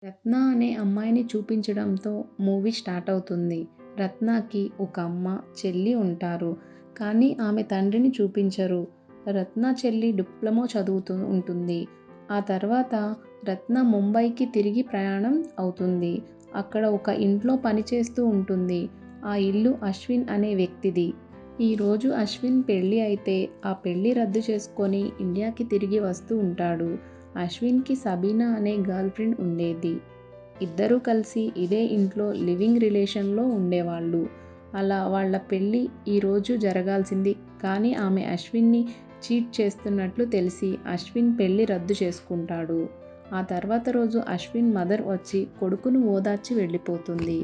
రత్న అనే అమ్మాయిని చూపించడంతో movie start అవుతుంది. రత్నకి ఒక అమ్మ, చెల్లి ఉంటారు. కానీ ఆమె తండ్రిని చూపించరు. రత్న చెల్లి డిప్లొమా చదువుతూ ఉంటుంది. ఆ తర్వాత రత్న ముంబైకి తిరిగి ప్రయాణం అవుతుంది. అక్కడ ఒక ఇంట్లో పనిచేస్తూ ఉంటుంది. ఆ ఇల్లు అశ్విన్ అనే వ్యక్తిది. ఈరోజు అశ్విన్ పెళ్లి అయితే ఆ పెళ్లి రద్దు చేసుకొని ఇండియాకి తిరిగి వస్తూ ఉంటాడు. అశ్విన్‌కి సబీనా అనే గర్ల్ ఫ్రెండ్ ఉండేది. ఇద్దరూ కలిసి ఇదే ఇంట్లో లివింగ్ రిలేషన్‌లో ఉండేవాళ్ళు. అలా వాళ్ళ పెళ్లి ఈరోజు జరగాల్సింది. కానీ ఆమె అశ్విన్‌ని చీట్ చేస్తున్నట్లు తెలిసి అశ్విన్ పెళ్లి రద్దు చేసుకుంటాడు. ఆ తర్వాత రోజు అశ్విన్ మదర్ వచ్చి కొడుకును ఓదార్చి వెళ్ళిపోతుంది.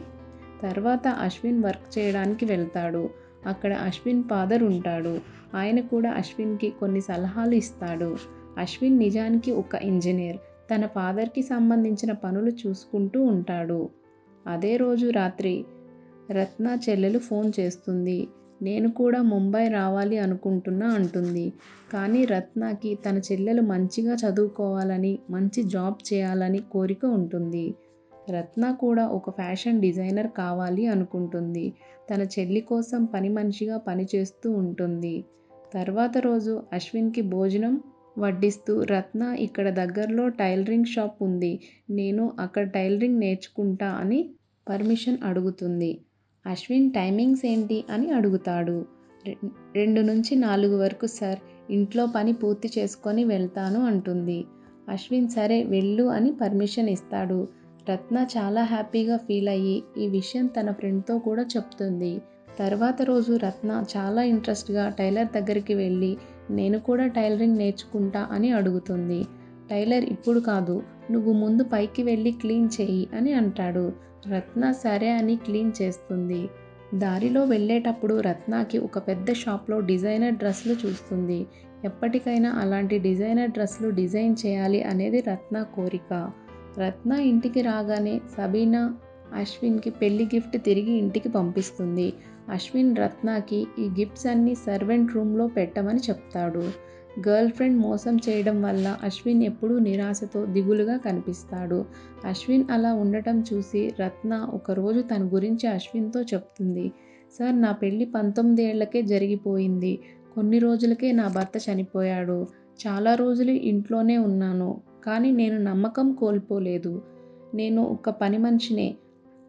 తర్వాత అశ్విన్ వర్క్ చేయడానికి వెళ్తాడు. అక్కడ అశ్విన్ ఫాదర్ ఉంటాడు. ఆయన కూడా అశ్విన్‌కి కొన్ని సలహాలు ఇస్తాడు. అశ్విన్ నిజానికి ఒక ఇంజినీర్. తన ఫాదర్‌కి సంబంధించిన పనులు చూసుకుంటూ ఉంటాడు. అదే రోజు రాత్రి రత్న చెల్లెలు ఫోన్ చేస్తుంది. నేను కూడా ముంబై రావాలి అనుకుంటున్నా అంటుంది. కానీ రత్నకి తన చెల్లెలు మంచిగా చదువుకోవాలని, మంచి జాబ్ చేయాలని కోరిక ఉంటుంది. రత్న కూడా ఒక ఫ్యాషన్ డిజైనర్ కావాలి అనుకుంటుంది. తన చెల్లి కోసం పని మనిషిగా పనిచేస్తూ ఉంటుంది. తర్వాత రోజు అశ్విన్‌కి భోజనం వడ్డిస్తూ రత్న ఇక్కడ దగ్గరలో టైలరింగ్ షాప్ ఉంది. నేను అక్కడ టైలరింగ్ నేర్చుకుంటా అని పర్మిషన్ అడుగుతుంది. అశ్విన్ టైమింగ్స్ ఏంటి అని అడుగుతాడు. 2-4 వరకు సార్. ఇంట్లో పని పూర్తి చేసుకొని వెళ్తాను అంటుంది. అశ్విన్ సరే వెళ్ళు అని పర్మిషన్ ఇస్తాడు. రత్న చాలా హ్యాపీగా ఫీల్ అయ్యి ఈ విషయం తన ఫ్రెండ్‌తో కూడా చెప్తుంది. తర్వాత రోజు రత్న చాలా ఇంట్రెస్ట్‌గా టైలర్ దగ్గరికి వెళ్ళి నేను కూడా టైలరింగ్ నేర్చుకుంటా అని అడుగుతుంది. టైలర్ ఇప్పుడు కాదు, నువ్వు ముందు పైకి వెళ్ళి క్లీన్ చెయ్యి అని అంటాడు. రత్న సరే అని క్లీన్ చేస్తుంది. దారిలో వెళ్ళేటప్పుడు రత్నకి ఒక పెద్ద షాప్‌లో డిజైనర్ డ్రెస్‌లు చూస్తుంది. ఎప్పటికైనా అలాంటి డిజైనర్ డ్రెస్‌లు డిజైన్ చేయాలి అనేది రత్న కోరిక. రత్న ఇంటికి రాగానే సబీనా అశ్విన్‌కి పెళ్లి గిఫ్ట్ తిరిగి ఇంటికి పంపిస్తుంది. అశ్విన్ రత్నకి ఈ గిఫ్ట్స్ అన్నీ సర్వెంట్ రూమ్‌లో పెట్టమని చెప్తాడు. గర్ల్ ఫ్రెండ్ మోసం చేయడం వల్ల అశ్విన్ ఎప్పుడూ నిరాశతో, దిగులుగా కనిపిస్తాడు. అశ్విన్ అలా ఉండటం చూసి రత్న ఒకరోజు తన గురించి అశ్విన్‌తో చెప్తుంది. సార్ నా పెళ్లి 19 ఏళ్లకే జరిగిపోయింది. కొన్ని రోజులకే నా భర్త చనిపోయాడు. చాలా రోజులు ఇంట్లోనే ఉన్నాను. కానీ నేను నమ్మకం కోల్పోలేదు. నేను ఒక పని మనిషినే.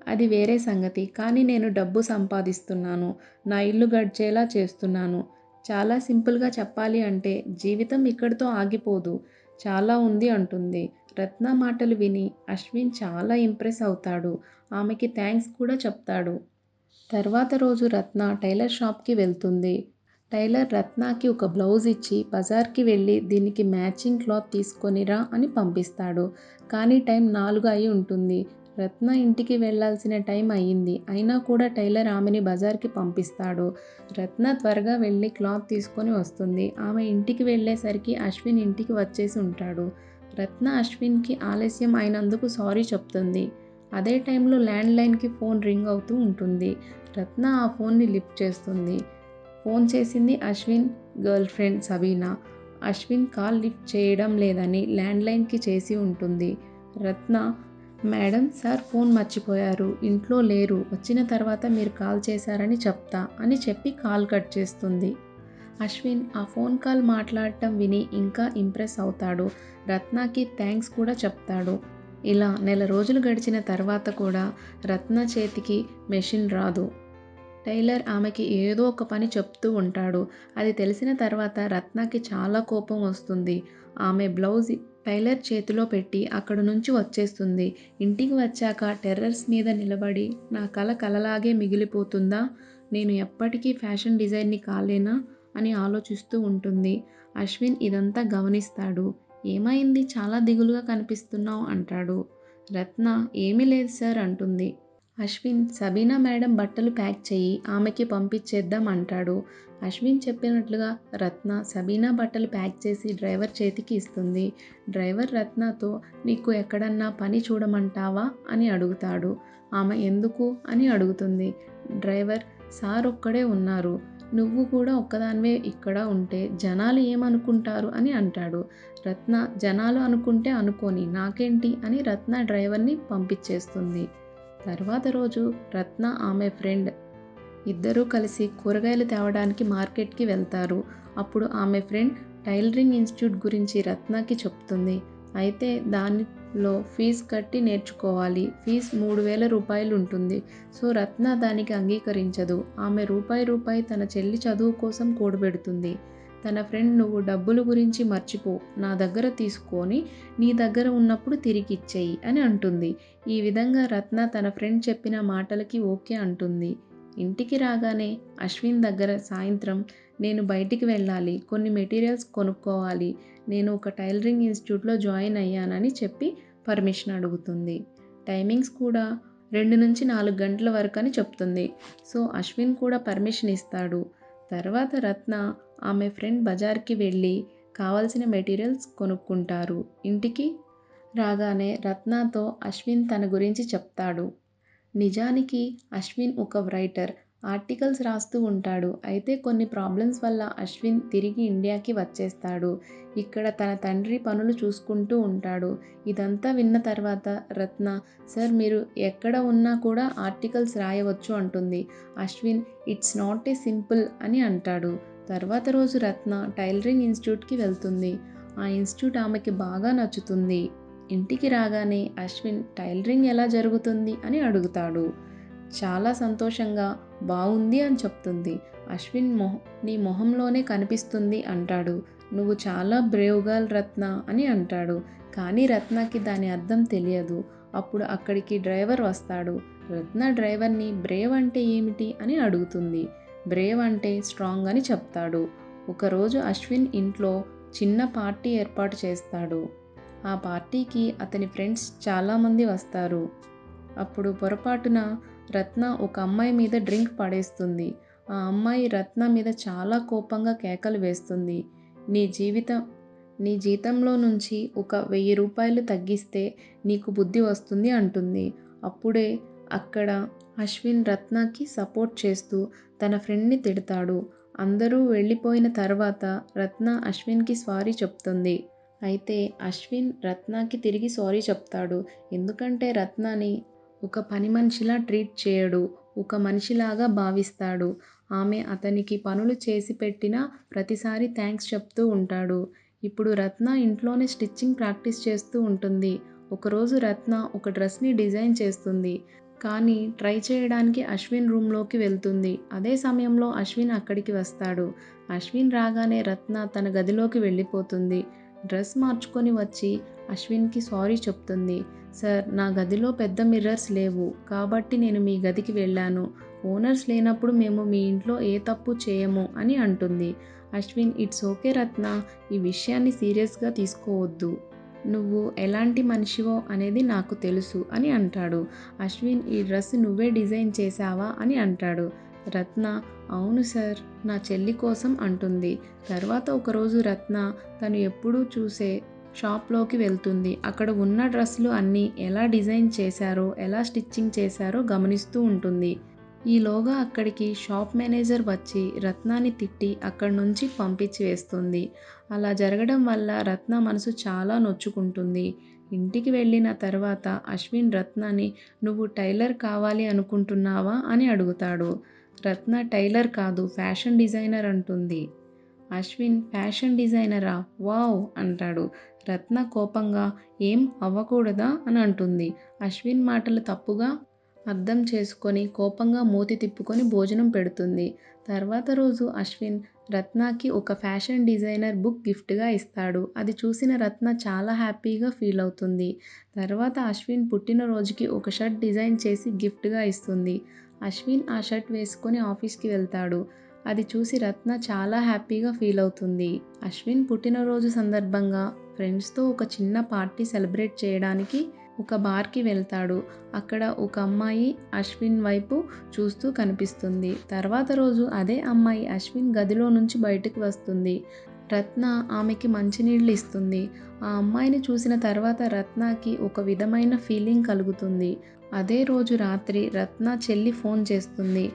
అది వేరే సంగతి. కానీ నేను డబ్బు సంపాదిస్తున్నాను. నా ఇల్లు గడిచేలా చేస్తున్నాను. చాలా సింపుల్‌గా చెప్పాలి అంటే జీవితం ఇక్కడితో ఆగిపోదు. చాలా ఉంది అంటుంది. రత్న మాటలు విని అశ్విన్ చాలా ఇంప్రెస్ అవుతాడు. ఆమెకి థాంక్స్ కూడా చెప్తాడు. తర్వాత రోజు రత్న టైలర్ షాప్‌కి వెళ్తుంది. టైలర్ రత్నకి ఒక బ్లౌజ్ ఇచ్చి బజార్‌కి వెళ్ళి దీనికి మ్యాచింగ్ క్లాత్ తీసుకొని రా అని పంపిస్తాడు. కానీ టైం 4 అయి ఉంటుంది. రత్న ఇంటికి వెళ్ళాల్సిన టైం అయ్యింది. అయినా కూడా టైలర్ ఆమెని బజార్‌కి పంపిస్తాడు. రత్న త్వరగా వెళ్ళి క్లాత్ తీసుకొని వస్తుంది. ఆమె ఇంటికి వెళ్ళేసరికి అశ్విన్ ఇంటికి వచ్చేసి ఉంటాడు. రత్న అశ్విన్‌కి ఆలస్యం అయినందుకు సారీ చెప్తుంది. అదే టైంలో ల్యాండ్‌లైన్‌కి ఫోన్ రింగ్ అవుతూ ఉంటుంది. రత్న ఆ ఫోన్ని లిఫ్ట్ చేస్తుంది. ఫోన్ చేసింది Ashwin girlfriend Sabina. Ashwin call lift చేయడం లేదని ల్యాండ్‌లైన్‌కి చేసి ఉంటుంది. రత్న మేడం సార్ ఫోన్ మర్చిపోయారు. ఇంట్లో లేరు. వచ్చిన తర్వాత మీరు కాల్ చేశారని చెప్తా అని చెప్పి కాల్ కట్ చేస్తుంది. అశ్విన్ ఆ ఫోన్ కాల్ మాట్లాడటం విని ఇంకా ఇంప్రెస్ అవుతాడు. రత్నకి థాంక్స్ కూడా చెప్తాడు. ఇలా నెల రోజులు గడిచిన తర్వాత కూడా రత్న చేతికి మెషిన్ రాదు. టైలర్ ఆమెకి ఏదో ఒక పని చెప్తూ ఉంటాడు. అది తెలిసిన తర్వాత రత్నకి చాలా కోపం వస్తుంది. ఆమె బ్లౌజ్ టైలర్ చేతిలో పెట్టి అక్కడి నుంచి వచ్చేస్తుంది. ఇంటికి వచ్చాక టెర్రస్ మీద నిలబడి నా కల కలలాగే మిగిలిపోతుందా? నేను ఎప్పటికీ ఫ్యాషన్ డిజైనర్‌ని కాలేనా? అని ఆలోచిస్తూ ఉంటుంది. అశ్విన్ ఇదంతా గమనిస్తాడు. ఏమైంది చాలా దిగులుగా కనిపిస్తున్నావు అంటాడు. రత్న ఏమీ లేదు సార్ అంటుంది. అశ్విన్ సబీనా మేడం బట్టలు ప్యాక్ చెయ్యి ఆమెకి పంపించేద్దాం అంటాడు. అశ్విన్ చెప్పినట్లుగా రత్న సబీనా బట్టలు ప్యాక్ చేసి డ్రైవర్ చేతికి ఇస్తుంది. డ్రైవర్ రత్నతో నీకు ఎక్కడన్నా పని చూడమంటావా అని అడుగుతాడు. ఆమె ఎందుకు అని అడుగుతుంది. డ్రైవర్ సార్ ఒక్కడే ఉన్నారు. నువ్వు కూడా ఒక్కదానివే ఇక్కడ ఉంటే జనాలు ఏమనుకుంటారు అని అంటాడు. రత్న జనాలు అనుకుంటే అనుకోని నాకేంటి అని రత్న డ్రైవర్ని పంపించేస్తుంది. తర్వాత రోజు రత్న ఆమె ఫ్రెండ్ ఇద్దరూ కలిసి కూరగాయలు తేవడానికి మార్కెట్కి వెళ్తారు. అప్పుడు ఆమె ఫ్రెండ్ టైలరింగ్ ఇన్స్టిట్యూట్ గురించి రత్నకి చెప్తుంది. అయితే దానిలో ఫీజు కట్టి నేర్చుకోవాలి. ఫీజు 3000 రూపాయలు ఉంటుంది. సో రత్న దానికి అంగీకరించదు. ఆమె రూపాయి తన చెల్లి చదువు కోసం కూడబెడుతుంది. తన ఫ్రెండ్ నువ్వు డబ్బులు గురించి మర్చిపో, నా దగ్గర తీసుకొని నీ దగ్గర ఉన్నప్పుడు తిరిగి ఇచ్చేయి అని అంటుంది. ఈ విధంగా రత్న తన ఫ్రెండ్ చెప్పిన మాటలకి ఓకే అంటుంది. ఇంటికి రాగానే అశ్విన్ దగ్గర సాయంత్రం నేను బయటికి వెళ్ళాలి, కొన్ని మెటీరియల్స్ కొనుక్కోవాలి, నేను ఒక టైలరింగ్ ఇన్స్టిట్యూట్లో జాయిన్ అయ్యానని చెప్పి పర్మిషన్ అడుగుతుంది. టైమింగ్స్ కూడా 2-4 గంటల వరకు అని చెప్తుంది. సో అశ్విన్ కూడా పర్మిషన్ ఇస్తాడు. తర్వాత రత్న ఆమె ఫ్రెండ్ బజార్కి వెళ్ళి కావాల్సిన మెటీరియల్స్ కొనుక్కుంటారు. ఇంటికి రాగానే రత్నతో అశ్విన్ తన గురించి చెప్తాడు. నిజానికి అశ్విన్ ఒక రైటర్, ఆర్టికల్స్ రాస్తూ ఉంటాడు. అయితే కొన్ని ప్రాబ్లమ్స్ వల్ల అశ్విన్ తిరిగి ఇండియాకి వచ్చేస్తాడు. ఇక్కడ తన తండ్రి పనులు చూసుకుంటూ ఉంటాడు. ఇదంతా విన్న తర్వాత రత్న సార్ మీరు ఎక్కడ ఉన్నా కూడా ఆర్టికల్స్ రాయవచ్చు అంటుంది. Ashwin it's not a simple అని అంటాడు. తర్వాత రోజు రత్న టైలరింగ్ ఇన్స్టిట్యూట్కి వెళ్తుంది. ఆ ఇన్స్టిట్యూట్ ఆమెకి బాగా నచ్చుతుంది. ఇంటికి రాగానే అశ్విన్ టైలరింగ్ ఎలా జరుగుతుంది అని అడుగుతాడు. చాలా సంతోషంగా బావుంది అని చెప్తుంది. అశ్విన్ నీ మొహంలోనే కనిపిస్తుంది అంటాడు. నువ్వు చాలా బ్రేవ్ గర్ల్ రత్న అని అంటాడు. కానీ రత్నకి దాని అర్థం తెలియదు. అప్పుడు అక్కడికి డ్రైవర్ వస్తాడు. రత్న డ్రైవర్ని బ్రేవ్ అంటే ఏమిటి అని అడుగుతుంది. బ్రేవ్ అంటే స్ట్రాంగ్ అని చెప్తాడు. ఒకరోజు అశ్విన్ ఇంట్లో చిన్న పార్టీ ఏర్పాటు చేస్తాడు. ఆ పార్టీకి అతని ఫ్రెండ్స్ చాలామంది వస్తారు. అప్పుడు పొరపాటున రత్న ఒక అమ్మాయి మీద డ్రింక్ పడేస్తుంది. ఆ అమ్మాయి రత్న మీద చాలా కోపంగా కేకలు వేస్తుంది. నీ జీతంలో నుంచి ఒక 1000 రూపాయలు తగ్గిస్తే నీకు బుద్ధి వస్తుంది అంటుంది. అప్పుడే అక్కడ అశ్విన్ రత్నకి సపోర్ట్ చేస్తూ తన ఫ్రెండ్ని తిడతాడు. అందరూ వెళ్ళిపోయిన తర్వాత రత్న అశ్విన్కి సారీ చెప్తుంది. అయితే అశ్విన్ రత్నకి తిరిగి సారీ చెప్తాడు. ఎందుకంటే రత్నని ఒక పని మనిషిలా ట్రీట్ చేయడు, ఒక మనిషిలాగా భావిస్తాడు. ఆమె అతనికి పనులు చేసి పెట్టినా ప్రతిసారి థ్యాంక్స్ చెప్తూ ఉంటాడు. ఇప్పుడు రత్న ఇంట్లోనే స్టిచ్చింగ్ ప్రాక్టీస్ చేస్తూ ఉంటుంది. ఒకరోజు రత్న ఒక డ్రెస్ని డిజైన్ చేస్తుంది. కానీ ట్రై చేయడానికి అశ్విన్ రూమ్లోకి వెళ్తుంది. అదే సమయంలో అశ్విన్ అక్కడికి వస్తాడు. అశ్విన్ రాగానే రత్న తన గదిలోకి వెళ్ళిపోతుంది. డ్రెస్ మార్చుకొని వచ్చి అశ్విన్కి సారీ చెప్తుంది. సార్ నా గదిలో పెద్ద మిర్రర్స్ లేవు కాబట్టి నేను మీ గదికి వెళ్ళాను. ఓనర్స్ లేనప్పుడు మేము మీ ఇంట్లో ఏ తప్పు చేయము అని అంటుంది. అశ్విన్ ఇట్స్ ఓకే రత్న, ఈ విషయాన్ని సీరియస్గా తీసుకోవద్దు. నువ్వు ఎలాంటి మనిషివో అనేది నాకు తెలుసు అని అంటాడు. అశ్విన్ ఈ డ్రెస్ నువ్వే డిజైన్ చేశావా అని అంటాడు. రత్న అవును సార్, నా చెల్లి కోసం అంటుంది. తర్వాత ఒకరోజు రత్న తను ఎప్పుడూ చూసే షాప్లోకి వెళ్తుంది. అక్కడ ఉన్న డ్రెస్సులు అన్నీ ఎలా డిజైన్ చేశారో, ఎలా స్టిచ్చింగ్ చేశారో గమనిస్తూ ఉంటుంది. ఈలోగా అక్కడికి షాప్ మేనేజర్ వచ్చి రత్నాని తిట్టి అక్కడి నుంచి పంపించి వేస్తుంది. అలా జరగడం వల్ల రత్న మనసు చాలా నొచ్చుకుంటుంది. ఇంటికి వెళ్ళిన తర్వాత అశ్విన్ రత్నని నువ్వు టైలర్ కావాలి అనుకుంటున్నావా అని అడుగుతాడు. రత్న టైలర్ కాదు, ఫ్యాషన్ డిజైనర్ అంటుంది. అశ్విన్ ఫ్యాషన్ డిజైనరా, వావ్ అంటాడు. రత్న కోపంగా ఏం అవ్వకూడదా అని అంటుంది. అశ్విన్ మాటలు తప్పుగా అర్థం చేసుకొని కోపంగా మూతి తిప్పుకొని భోజనం పెడుతుంది. తర్వాత రోజు అశ్విన్ రత్నకి ఒక ఫ్యాషన్ డిజైనర్ బుక్ గిఫ్ట్గా ఇస్తాడు. అది చూసిన రత్న చాలా హ్యాపీగా ఫీల్ అవుతుంది. తర్వాత అశ్విన్ పుట్టినరోజుకి ఒక షర్ట్ డిజైన్ చేసి గిఫ్ట్గా ఇస్తుంది. అశ్విన్ ఆ షర్ట్ వేసుకొని ఆఫీస్కి వెళ్తాడు. అది చూసి రత్న చాలా హ్యాపీగా ఫీల్ అవుతుంది. అశ్విన్ పుట్టినరోజు సందర్భంగా ఫ్రెండ్స్తో ఒక చిన్న పార్టీ సెలబ్రేట్ చేయడానికి ఒక బార్కి వెళ్తాడు. అక్కడ ఒక అమ్మాయి అశ్విన్ వైపు చూస్తూ కనిపిస్తుంది. తర్వాత రోజు అదే అమ్మాయి అశ్విన్ గదిలో నుంచి బయటకు వస్తుంది. రత్న ఆమెకి మంచినీళ్ళు ఇస్తుంది. ఆ అమ్మాయిని చూసిన తర్వాత రత్నకి ఒక విధమైన ఫీలింగ్ కలుగుతుంది. అదే రోజు రాత్రి రత్న చెల్లి ఫోన్ చేస్తుంది.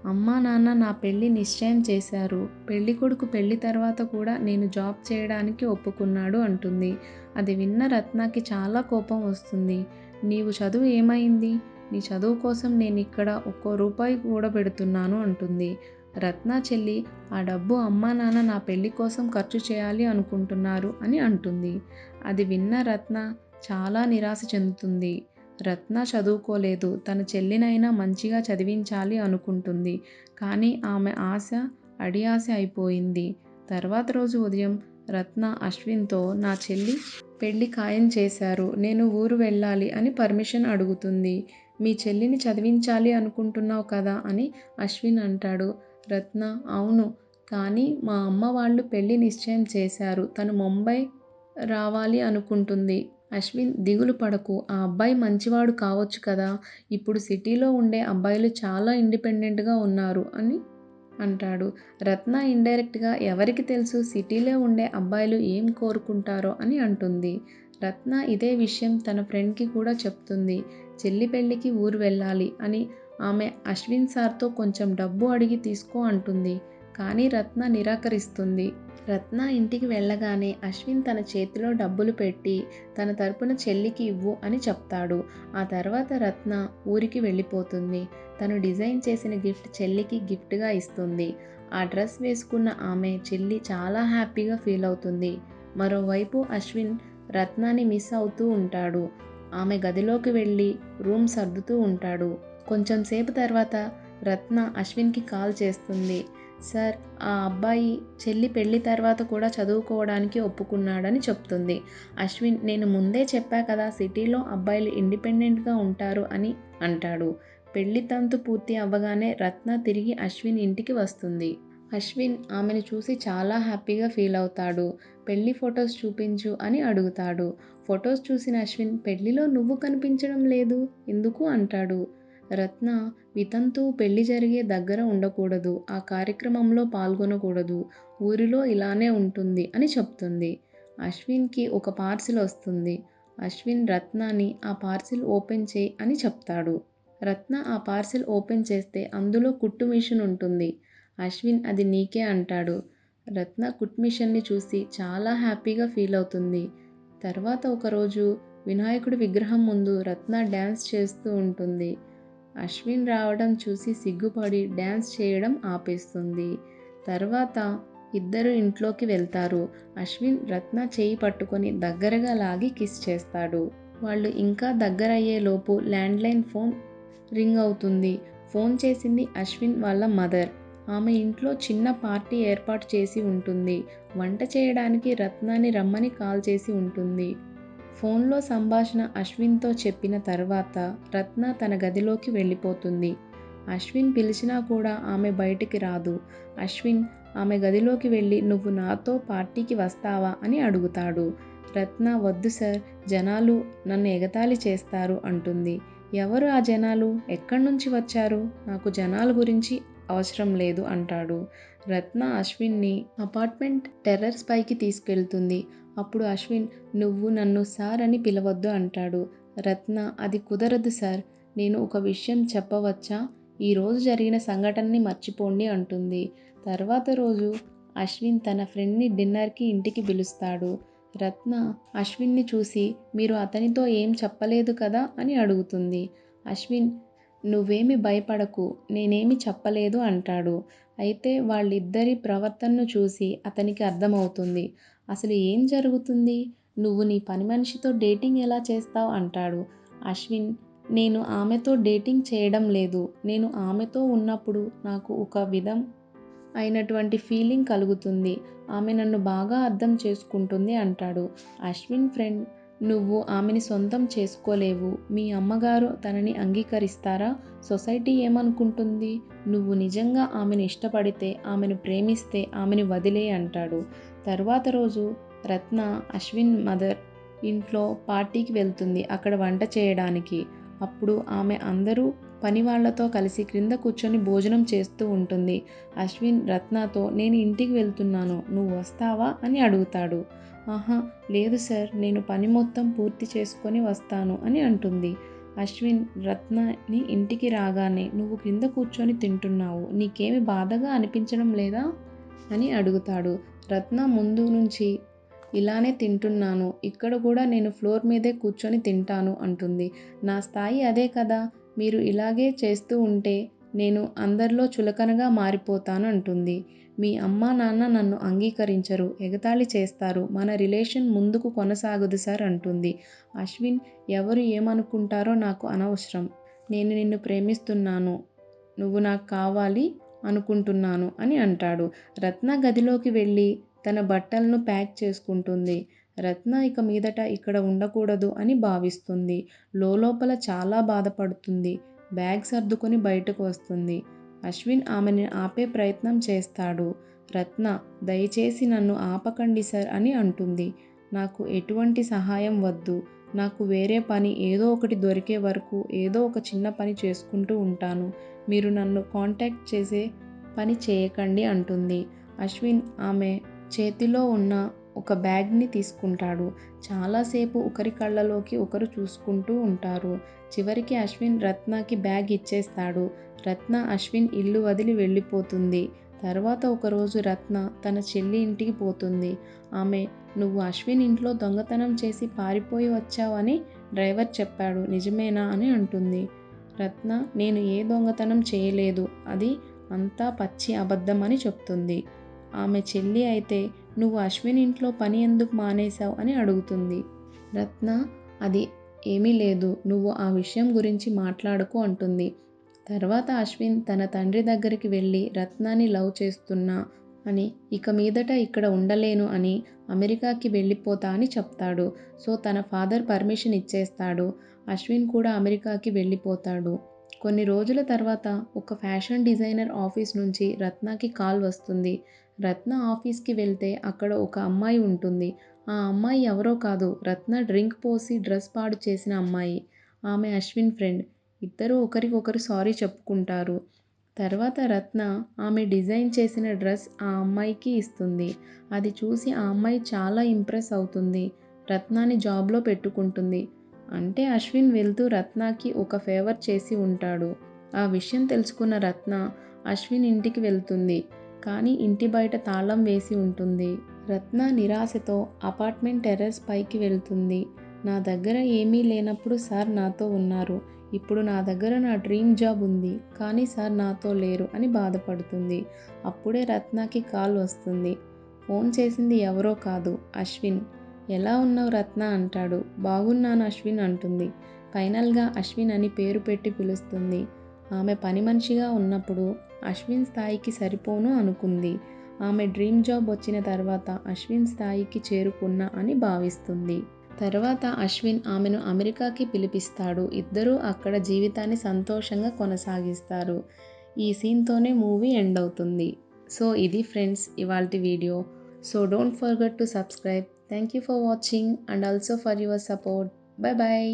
అమ్మా నాన్న నా పెళ్లి నిశ్చయం చేశారు. పెళ్ళికొడుకు పెళ్లి తర్వాత కూడా నేను జాబ్ చేయడానికి ఒప్పుకున్నాడు అంటుంది. అది విన్న రత్నకి చాలా కోపం వస్తుంది. నీవు చదువు ఏమైంది? నీ చదువు కోసం నేనిక్కడ ఒక్కో రూపాయి కూడబెడుతున్నాను అంటుంది. రత్న చెల్లి ఆ డబ్బు అమ్మా నాన్న నా పెళ్లి కోసం ఖర్చు చేయాలి అనుకుంటున్నారు అని అంటుంది. అది విన్న రత్న చాలా నిరాశ చెందుతుంది. రత్న చదువుకోలేదు. తన చెల్లినైనా మంచిగా చదివించాలి అనుకుంటుంది. కానీ ఆమె ఆశ అడియాశ అయిపోయింది. తర్వాత రోజు ఉదయం రత్న అశ్విన్‌తో నా చెల్లి పెళ్లి ఖాయం చేశారు. నేను ఊరు వెళ్ళాలి అని పర్మిషన్ అడుగుతుంది. మీ చెల్లిని చదివించాలి అనుకుంటున్నావు కదా అని అశ్విన్ అంటాడు. రత్న అవును. కానీ మా అమ్మ వాళ్ళు పెళ్లి నిశ్చయం చేశారు. తను ముంబై రావాలి అనుకుంటుంది. అశ్విన్ దిగులు పడకు. ఆ అబ్బాయి మంచివాడు కావచ్చు కదా! ఇప్పుడు సిటీలో ఉండే అబ్బాయిలు చాలా ఇండిపెండెంట్‌గా ఉన్నారు అని అంటాడు. రత్న ఇండైరెక్ట్‌గా ఎవరికి తెలుసు సిటీలో ఉండే అబ్బాయిలు ఏం కోరుకుంటారో అని అంటుంది. రత్న ఇదే విషయం తన ఫ్రెండ్‌కి కూడా చెప్తుంది. చెల్లి పెళ్లికి ఊరు వెళ్ళాలి అని ఆమె అశ్విన్ సార్‌తో కొంచెం డబ్బు అడిగి తీసుకో అంటుంది. కానీ రత్న నిరాకరిస్తుంది. రత్న ఇంటికి వెళ్ళగానే అశ్విన్ తన చేతిలో డబ్బులు పెట్టి తన తరపున చెల్లికి ఇవ్వు అని చెప్తాడు. ఆ తర్వాత రత్న ఊరికి వెళ్ళిపోతుంది. తను డిజైన్ చేసిన గిఫ్ట్ చెల్లికి గిఫ్ట్‌గా ఇస్తుంది. ఆ డ్రెస్ వేసుకున్న ఆమె చెల్లి చాలా హ్యాపీగా ఫీల్ అవుతుంది. మరోవైపు అశ్విన్ రత్నాని మిస్ అవుతూ ఉంటాడు. ఆమె గదిలోకి వెళ్ళి రూమ్ సర్దుతూ ఉంటాడు. కొంచెం సేపు తర్వాత రత్న అశ్విన్‌కి కాల్ చేస్తుంది. సార్, ఆ అబ్బాయి చెల్లి పెళ్లి తర్వాత కూడా చదువుకోవడానికి ఒప్పుకున్నాడని చెప్తుంది. అశ్విన్ నేను ముందే చెప్పా కదా సిటీలో అబ్బాయిలు ఇండిపెండెంట్‌గా ఉంటారు అని అంటాడు. పెళ్లి తంతు పూర్తి అవ్వగానే రత్న తిరిగి అశ్విన్ ఇంటికి వస్తుంది. అశ్విన్ ఆమెను చూసి చాలా హ్యాపీగా ఫీల్ అవుతాడు. పెళ్లి ఫొటోస్ చూపించు అని అడుగుతాడు. ఫొటోస్ చూసిన అశ్విన్ పెళ్లిలో నువ్వు కనిపించడం లేదు ఎందుకు అంటాడు. రత్న వితంతువు పెళ్లి జరిగే దగ్గర ఉండకూడదు. ఆ కార్యక్రమంలో పాల్గొనకూడదు. ఊరిలో ఇలానే ఉంటుంది అని చెప్తుంది. అశ్విన్‌కి ఒక పార్సిల్ వస్తుంది. అశ్విన్ రత్నాని ఆ పార్సిల్ ఓపెన్ చెయ్ అని చెప్తాడు. రత్న ఆ పార్సిల్ ఓపెన్ చేస్తే అందులో కుట్టు మిషన్ ఉంటుంది. అశ్విన్ అది నీకే అంటాడు. రత్న కుట్టు మిషన్‌ని చూసి చాలా హ్యాపీగా ఫీల్ అవుతుంది. తర్వాత ఒకరోజు వినాయకుడి విగ్రహం ముందు రత్న డాన్స్ చేస్తూ ఉంటుంది. అశ్విన్ రావడం చూసి సిగ్గుపడి డాన్స్ చేయడం ఆపేస్తుంది. తర్వాత ఇద్దరు ఇంట్లోకి వెళ్తారు. అశ్విన్ రత్న చేయి పట్టుకొని దగ్గరగా లాగి కిస్ చేస్తాడు. వాళ్ళు ఇంకా దగ్గరయ్యేలోపు ల్యాండ్‌లైన్ ఫోన్ రింగ్ అవుతుంది. ఫోన్ చేసింది అశ్విన్ వాళ్ళ మదర్. ఆమె ఇంట్లో చిన్న పార్టీ ఏర్పాటు చేసి ఉంటుంది. వంట చేయడానికి రత్నాని రమ్మని కాల్ చేసి ఉంటుంది. ఫోన్లో సంభాషణ అశ్విన్‌తో చెప్పిన తర్వాత రత్న తన గదిలోకి వెళ్ళిపోతుంది. అశ్విన్ పిలిచినా కూడా ఆమె బయటికి రాదు. అశ్విన్ ఆమె గదిలోకి వెళ్ళి నువ్వు నాతో పార్టీకి వస్తావా అని అడుగుతాడు. రత్న వద్దు సార్, జనాలు నన్ను ఎగతాళి చేస్తారు అంటుంది. ఎవరు ఆ జనాలు? ఎక్కడి నుంచి వచ్చారు? నాకు జనాల గురించి అవసరం లేదు అంటాడు. రత్న అశ్విన్ని అపార్ట్మెంట్ టెర్రస్ పైకి తీసుకెళ్తుంది. అప్పుడు అశ్విన్ నువ్వు నన్ను సార్ అని పిలవద్దు అంటాడు. రత్న అది కుదరదు సార్. నేను ఒక విషయం చెప్పవచ్చా? ఈరోజు జరిగిన సంఘటనని మర్చిపోండి అంటుంది. తర్వాత రోజు అశ్విన్ తన ఫ్రెండ్‌ని డిన్నర్‌కి ఇంటికి పిలుస్తాడు. రత్న అశ్విన్‌ని చూసి మీరు అతనితో ఏం చెప్పలేదు కదా అని అడుగుతుంది. అశ్విన్ నువ్వేమి భయపడకు, నేనేమి చెప్పలేదు అంటాడు. అయితే వాళ్ళిద్దరి ప్రవర్తనను చూసి అతనికి అర్థమవుతుంది. అసలు ఏం జరుగుతుంది? నువ్వు నీ పనిమనిషితో డేటింగ్ ఎలా చేస్తావ్ అంటాడు. అశ్విన్ నేను ఆమెతో డేటింగ్ చేయడం లేదు. నేను ఆమెతో ఉన్నప్పుడు నాకు ఒక విధం అయినటువంటి ఫీలింగ్ కలుగుతుంది. ఆమె నన్ను బాగా అర్థం చేసుకుంటుంది అంటాడు. అశ్విన్ ఫ్రెండ్ నువ్వు ఆమెని సొంతం చేసుకోలేవు. మీ అమ్మగారు తనని అంగీకరిస్తారా? సొసైటీ ఏమనుకుంటుంది? నువ్వు నిజంగా ఆమెను ఇష్టపడితే, ఆమెను ప్రేమిస్తే ఆమెని వదిలేయ్ అంటాడు. తర్వాత రోజు రత్న అశ్విన్ మదర్ ఇంట్లో పార్టీకి వెళ్తుంది. అక్కడ వంట చేయడానికి. అప్పుడు ఆమె అందరూ పనివాళ్లతో కలిసి క్రింద కూర్చొని భోజనం చేస్తూ ఉంటుంది. అశ్విన్ రత్నతో నేను ఇంటికి వెళ్తున్నాను. నువ్వు వస్తావా అని అడుగుతాడు. ఆహా లేదు సార్, నేను పని మొత్తం పూర్తి చేసుకొని వస్తాను అని అంటుంది. అశ్విన్ రత్నని ఇంటికి రాగానే నువ్వు కింద కూర్చొని తింటున్నావు, నీకేమి బాధగా అనిపించడం లేదా అని అడుగుతాడు. రత్న ముందు నుంచి ఇలానే తింటున్నాను, ఇక్కడ కూడా నేను ఫ్లోర్ మీదే కూర్చొని తింటాను అంటుంది. నా స్థాయి అదే కదా, మీరు ఇలాగే చేస్తూ ఉంటే నేను అందరిలో చులకనగా మారిపోతాను అంటుంది. మీ అమ్మా నాన్న నన్ను అంగీకరించరు, ఎగతాళి చేస్తారు, మన రిలేషన్ ముందుకు కొనసాగదు సార్ అంటుంది. అశ్విన్ ఎవరు ఏమనుకుంటారో నాకు అనవసరం, నేను నిన్ను ప్రేమిస్తున్నాను, నువ్వు నాకు కావాలి అనుకుంటున్నాను అని అంటాడు. రత్న గదిలోకి వెళ్ళి తన బట్టలను ప్యాక్ చేసుకుంటుంది. రత్న ఇక మీదట ఇక్కడ ఉండకూడదు అని భావిస్తుంది. లోపల చాలా బాధపడుతుంది. బ్యాగ్ సర్దుకొని బయటకు వస్తుంది. అశ్విన్ ఆమెని ఆపే ప్రయత్నం చేస్తాడు. రత్న దయచేసి నన్ను ఆపకండి సార్ అని అంటుంది. నాకు ఎటువంటి సహాయం వద్దు, నాకు వేరే పని ఏదో ఒకటి దొరికే వరకు ఏదో ఒక చిన్న పని చేసుకుంటూ ఉంటాను, మీరు నన్ను కాంటాక్ట్ చేసే పని చేయకండి అంటుంది. అశ్విన్ ఆమె చేతిలో ఉన్న ఒక బ్యాగ్ని తీసుకుంటాడు. చాలాసేపు ఒకరి కళ్ళలోకి ఒకరు చూసుకుంటూ ఉంటారు. చివరికి అశ్విన్ రత్నకి బ్యాగ్ ఇచ్చేస్తాడు. రత్న అశ్విన్ ఇల్లు వదిలి వెళ్ళిపోతుంది. తర్వాత ఒకరోజు రత్న తన చెల్లి ఇంటికి పోతుంది. ఆమె, నువ్వు అశ్విన్ ఇంట్లో దొంగతనం చేసి పారిపోయి వచ్చావని డ్రైవర్ చెప్పాడు, నిజమేనా అని అంటుంది. రత్న, నేను ఏ దొంగతనం చేయలేదు, అది అంతా పచ్చి అబద్ధం అని చెప్తుంది. ఆమె చెల్లి అయితే, నువ్వు అశ్విన్ ఇంట్లో పని ఎందుకు మానేశావు అని అడుగుతుంది. రత్న, అది ఏమీ లేదు, నువ్వు ఆ విషయం గురించి మాట్లాడకు అంటుంది. తర్వాత అశ్విన్ తన తండ్రి దగ్గరికి వెళ్ళి రత్నాని లవ్ చేస్తున్నా అని, ఇక మీదట ఇక్కడ ఉండలేను అని, అమెరికాకి వెళ్ళిపోతా అని చెప్తాడు. సో తన ఫాదర్ పర్మిషన్ ఇచ్చేస్తాడు. అశ్విన్ కూడా అమెరికాకి వెళ్ళిపోతాడు. కొన్ని రోజుల తర్వాత ఒక ఫ్యాషన్ డిజైనర్ ఆఫీస్ నుంచి రత్నకి కాల్ వస్తుంది. రత్న ఆఫీస్కి వెళ్తే అక్కడ ఒక అమ్మాయి ఉంటుంది. ఆ అమ్మాయి ఎవరో కాదు, రత్న డ్రింక్ పోసి డ్రెస్ పాడు చేసిన అమ్మాయి. ఆమె అశ్విన్ ఫ్రెండ్. ఇద్దరూ ఒకరికొకరు సారీ చెప్పుకుంటారు. తర్వాత రత్న ఆమె డిజైన్ చేసిన డ్రెస్ ఆ అమ్మాయికి ఇస్తుంది. అది చూసి ఆ అమ్మాయి చాలా ఇంప్రెస్ అవుతుంది. రత్నాని జాబ్లో పెట్టుకుంటుంది. అంటే అశ్విన్ వెళ్తూ రత్నకి ఒక ఫేవర్ చేసి ఉంటాడు. ఆ విషయం తెలుసుకున్న రత్న అశ్విన్ ఇంటికి వెళ్తుంది. కానీ ఇంటి బయట తాళం వేసి ఉంటుంది. రత్న నిరాశతో అపార్ట్మెంట్ టెర్రస్ పైకి వెళ్తుంది. నా దగ్గర ఏమీ లేనప్పుడు సార్ నాతో ఉన్నారు, ఇప్పుడు నా దగ్గర నా డ్రీమ్ జాబ్ ఉంది, కానీ సార్ నాతో లేరు అని బాధపడుతుంది. అప్పుడే రత్నకి కాల్ వస్తుంది. ఫోన్ చేసింది ఎవరో కాదు, అశ్విన్. ఎలా ఉన్నావు రత్న అంటాడు. బాగున్నాను అశ్విన్ అంటుంది. ఫైనల్గా అశ్విన్ అని పేరు పెట్టి పిలుస్తుంది. ఆమె పని మనిషిగా ఉన్నప్పుడు అశ్విన్ స్థాయికి సరిపోను అనుకుంది. ఆమె డ్రీమ్ జాబ్ వచ్చిన తర్వాత అశ్విన్ స్థాయికి చేరుకున్నా అని భావిస్తుంది. తర్వాత అశ్విన్ ఆమెను అమెరికాకి పిలిపిస్తాడు. ఇద్దరూ అక్కడ జీవితాన్ని సంతోషంగా కొనసాగిస్తారు. ఈ సీన్తోనే మూవీ ఎండ్ అవుతుంది. సో ఇది ఫ్రెండ్స్ ఇవాల్టి వీడియో. So don't forget to subscribe. Thank you for watching and also for your support. Bye bye.